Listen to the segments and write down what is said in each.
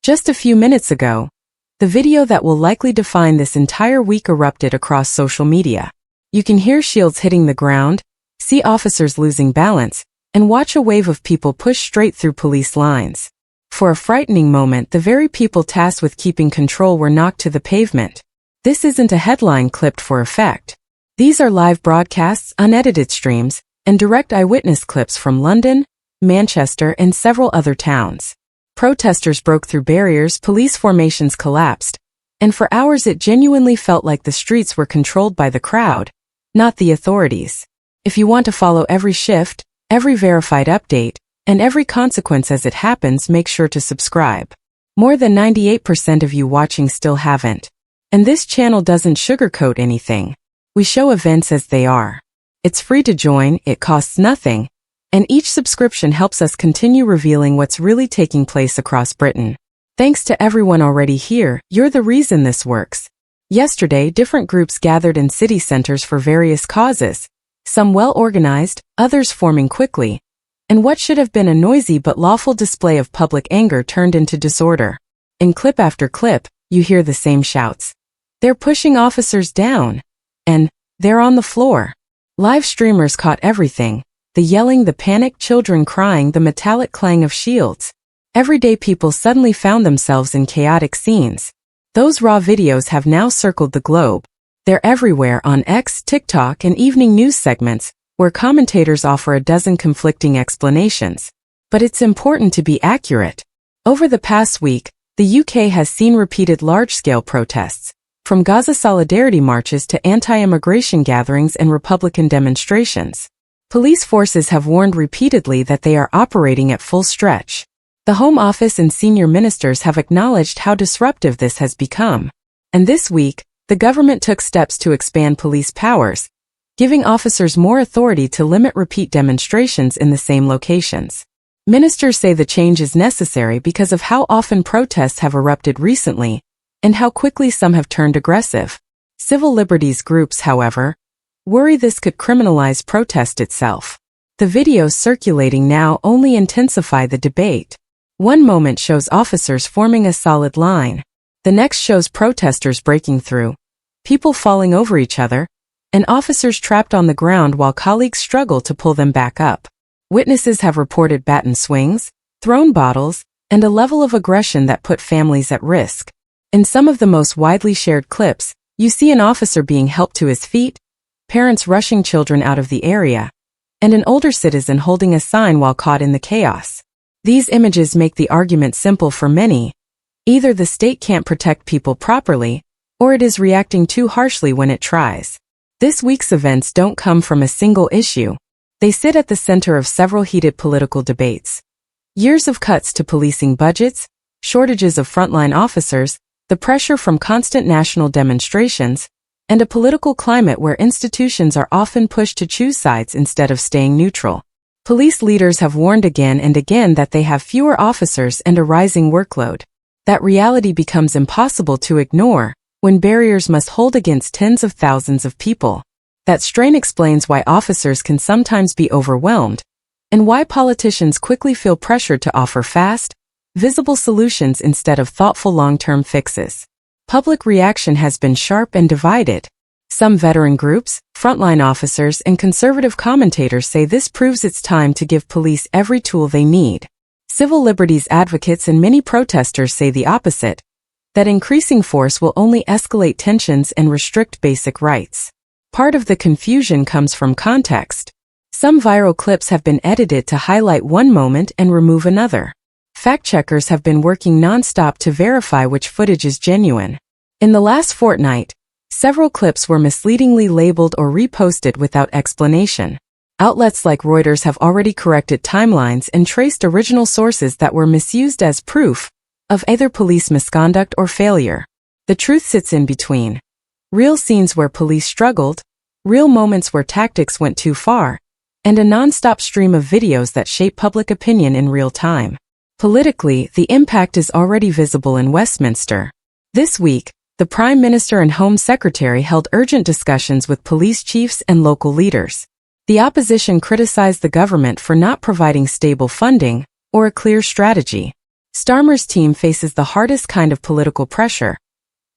Just a few minutes ago, the video that will likely define this entire week erupted across social media. You can hear shields hitting the ground, see officers losing balance, and watch a wave of people push straight through police lines. For a frightening moment, the very people tasked with keeping control were knocked to the pavement. This isn't a headline clipped for effect. These are live broadcasts, unedited streams, and direct eyewitness clips from London, Manchester, and several other towns. Protesters broke through barriers, police formations collapsed, and for hours it genuinely felt like the streets were controlled by the crowd, not the authorities. If you want to follow every shift, every verified update, and every consequence as it happens, make sure to subscribe. More than 98% of you watching still haven't. And this channel doesn't sugarcoat anything. We show events as they are. It's free to join, it costs nothing, and each subscription helps us continue revealing what's really taking place across Britain. Thanks to everyone already here, you're the reason this works. Yesterday, different groups gathered in city centers for various causes, some well-organized, others forming quickly, and what should have been a noisy but lawful display of public anger turned into disorder. In clip after clip, you hear the same shouts. They're pushing officers down. And, they're on the floor. Live streamers caught everything. The yelling, the panic, children crying, the metallic clang of shields. Everyday people suddenly found themselves in chaotic scenes. Those raw videos have now circled the globe. They're everywhere on X, TikTok, and evening news segments, where commentators offer a dozen conflicting explanations. But it's important to be accurate. Over the past week, the UK has seen repeated large-scale protests, from Gaza solidarity marches to anti-immigration gatherings and Republican demonstrations. Police forces have warned repeatedly that they are operating at full stretch. The Home Office and senior ministers have acknowledged how disruptive this has become. And this week, the government took steps to expand police powers, giving officers more authority to limit repeat demonstrations in the same locations. Ministers say the change is necessary because of how often protests have erupted recently, and how quickly some have turned aggressive. Civil liberties groups, however, worry this could criminalize protest itself. The videos circulating now only intensify the debate. One moment shows officers forming a solid line. The next shows protesters breaking through, people falling over each other, and officers trapped on the ground while colleagues struggle to pull them back up. Witnesses have reported baton swings, thrown bottles, and a level of aggression that put families at risk. In some of the most widely shared clips, you see an officer being helped to his feet, parents rushing children out of the area, and an older citizen holding a sign while caught in the chaos. These images make the argument simple for many. Either the state can't protect people properly, or it is reacting too harshly when it tries. This week's events don't come from a single issue. They sit at the center of several heated political debates. Years of cuts to policing budgets, shortages of frontline officers, the pressure from constant national demonstrations, and a political climate where institutions are often pushed to choose sides instead of staying neutral. Police leaders have warned again and again that they have fewer officers and a rising workload. That reality becomes impossible to ignore when barriers must hold against tens of thousands of people. That strain explains why officers can sometimes be overwhelmed, and why politicians quickly feel pressured to offer fast, visible solutions instead of thoughtful long-term fixes. Public reaction has been sharp and divided. Some veteran groups, frontline officers, and conservative commentators say this proves it's time to give police every tool they need. Civil liberties advocates and many protesters say the opposite, that increasing force will only escalate tensions and restrict basic rights. Part of the confusion comes from context. Some viral clips have been edited to highlight one moment and remove another. Fact-checkers have been working non-stop to verify which footage is genuine. In the last fortnight, several clips were misleadingly labeled or reposted without explanation. Outlets like Reuters have already corrected timelines and traced original sources that were misused as proof of either police misconduct or failure. The truth sits in between. Real scenes where police struggled, real moments where tactics went too far, and a non-stop stream of videos that shape public opinion in real time. Politically, the impact is already visible in Westminster. This week, the Prime Minister and Home Secretary held urgent discussions with police chiefs and local leaders. The opposition criticized the government for not providing stable funding or a clear strategy. Starmer's team faces the hardest kind of political pressure.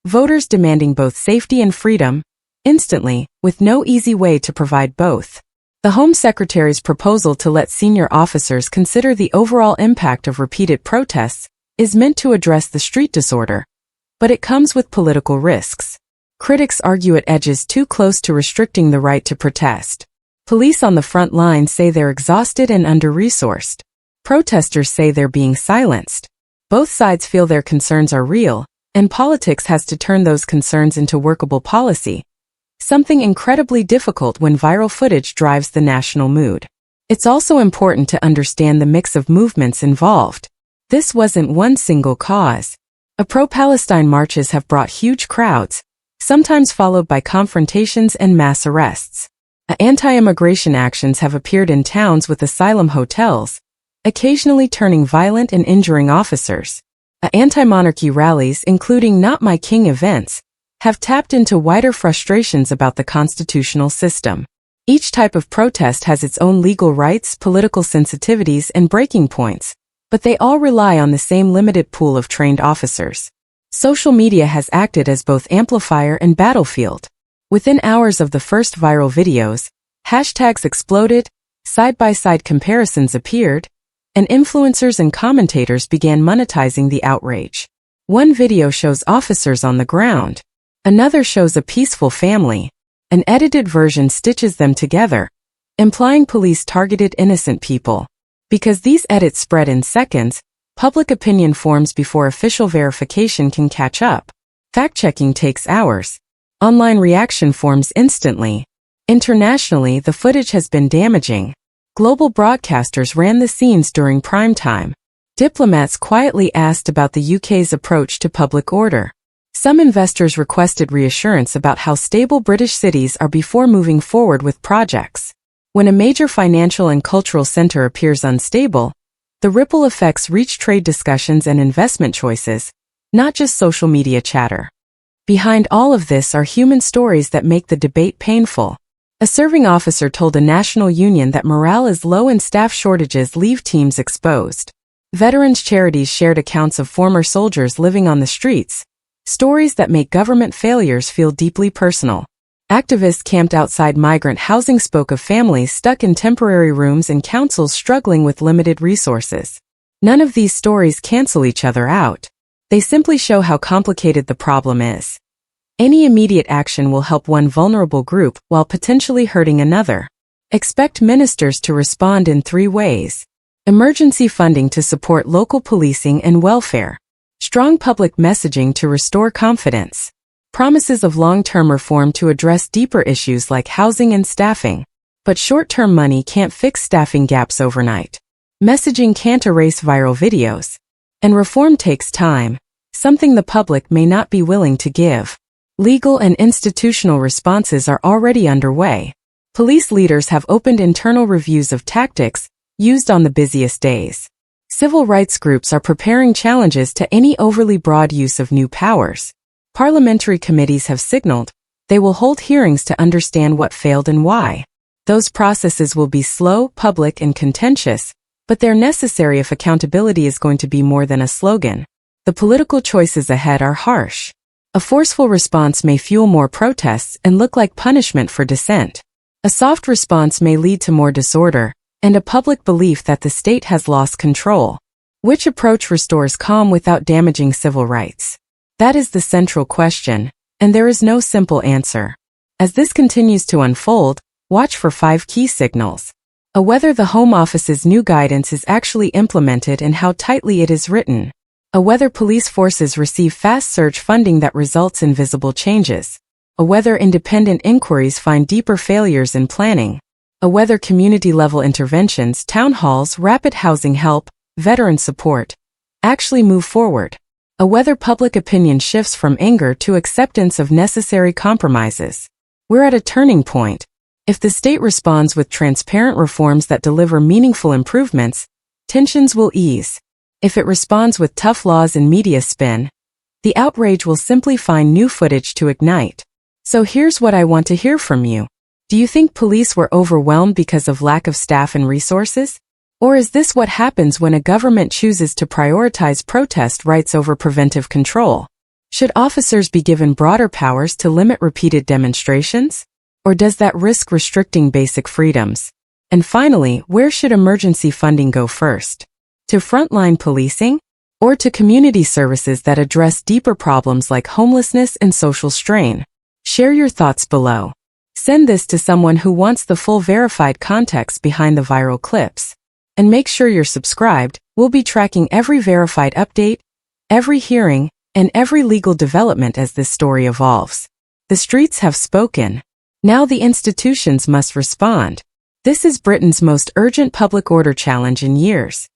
Voters demanding both safety and freedom, instantly, with no easy way to provide both. The Home Secretary's proposal to let senior officers consider the overall impact of repeated protests is meant to address the street disorder, but it comes with political risks. Critics argue it edges too close to restricting the right to protest. Police on the front line say they're exhausted and under-resourced. Protesters say they're being silenced. Both sides feel their concerns are real, and politics has to turn those concerns into workable policy, something incredibly difficult when viral footage drives the national mood. It's also important to understand the mix of movements involved. This wasn't one single cause. Pro-Palestine marches have brought huge crowds, sometimes followed by confrontations and mass arrests. Anti-immigration actions have appeared in towns with asylum hotels, occasionally turning violent and injuring officers. Anti-monarchy rallies, including Not My King events, have tapped into wider frustrations about the constitutional system. Each type of protest has its own legal rights, political sensitivities, and breaking points, but they all rely on the same limited pool of trained officers. Social media has acted as both amplifier and battlefield. Within hours of the first viral videos, hashtags exploded, side-by-side comparisons appeared, and influencers and commentators began monetizing the outrage. One video shows officers on the ground. Another shows a peaceful family. An edited version stitches them together, implying police targeted innocent people. Because these edits spread in seconds, public opinion forms before official verification can catch up. Fact-checking takes hours. Online reaction forms instantly. Internationally, the footage has been damaging. Global broadcasters ran the scenes during prime time. Diplomats quietly asked about the UK's approach to public order. Some investors requested reassurance about how stable British cities are before moving forward with projects. When a major financial and cultural center appears unstable, the ripple effects reach trade discussions and investment choices, not just social media chatter. Behind all of this are human stories that make the debate painful. A serving officer told a national union that morale is low and staff shortages leave teams exposed. Veterans charities shared accounts of former soldiers living on the streets, stories that make government failures feel deeply personal. Activists camped outside migrant housing spoke of families stuck in temporary rooms and councils struggling with limited resources. None of these stories cancel each other out. They simply show how complicated the problem is. Any immediate action will help one vulnerable group while potentially hurting another. Expect ministers to respond in 3 ways. Emergency funding to support local policing and welfare. Strong public messaging to restore confidence. Promises of long-term reform to address deeper issues like housing and staffing. But short-term money can't fix staffing gaps overnight. Messaging can't erase viral videos. And reform takes time, something the public may not be willing to give. Legal and institutional responses are already underway. Police leaders have opened internal reviews of tactics used on the busiest days. Civil rights groups are preparing challenges to any overly broad use of new powers. Parliamentary committees have signaled they will hold hearings to understand what failed and why. Those processes will be slow, public, and contentious, but they're necessary if accountability is going to be more than a slogan. The political choices ahead are harsh. A forceful response may fuel more protests and look like punishment for dissent. A soft response may lead to more disorder and a public belief that the state has lost control. Which approach restores calm without damaging civil rights? That is the central question, and there is no simple answer. As this continues to unfold, watch for 5 key signals. Whether the Home Office's new guidance is actually implemented and how tightly it is written. Whether police forces receive fast surge funding that results in visible changes. Whether independent inquiries find deeper failures in planning. Whether community-level interventions, town halls, rapid housing help, veteran support, actually move forward. Whether public opinion shifts from anger to acceptance of necessary compromises. We're at a turning point. If the state responds with transparent reforms that deliver meaningful improvements, tensions will ease. If it responds with tough laws and media spin, the outrage will simply find new footage to ignite. So here's what I want to hear from you. Do you think police were overwhelmed because of lack of staff and resources? Or is this what happens when a government chooses to prioritize protest rights over preventive control? Should officers be given broader powers to limit repeated demonstrations? Or does that risk restricting basic freedoms? And finally, where should emergency funding go first? To frontline policing? Or to community services that address deeper problems like homelessness and social strain? Share your thoughts below. Send this to someone who wants the full verified context behind the viral clips. And make sure you're subscribed. We'll be tracking every verified update, every hearing, and every legal development as this story evolves. The streets have spoken. Now the institutions must respond. This is Britain's most urgent public order challenge in years.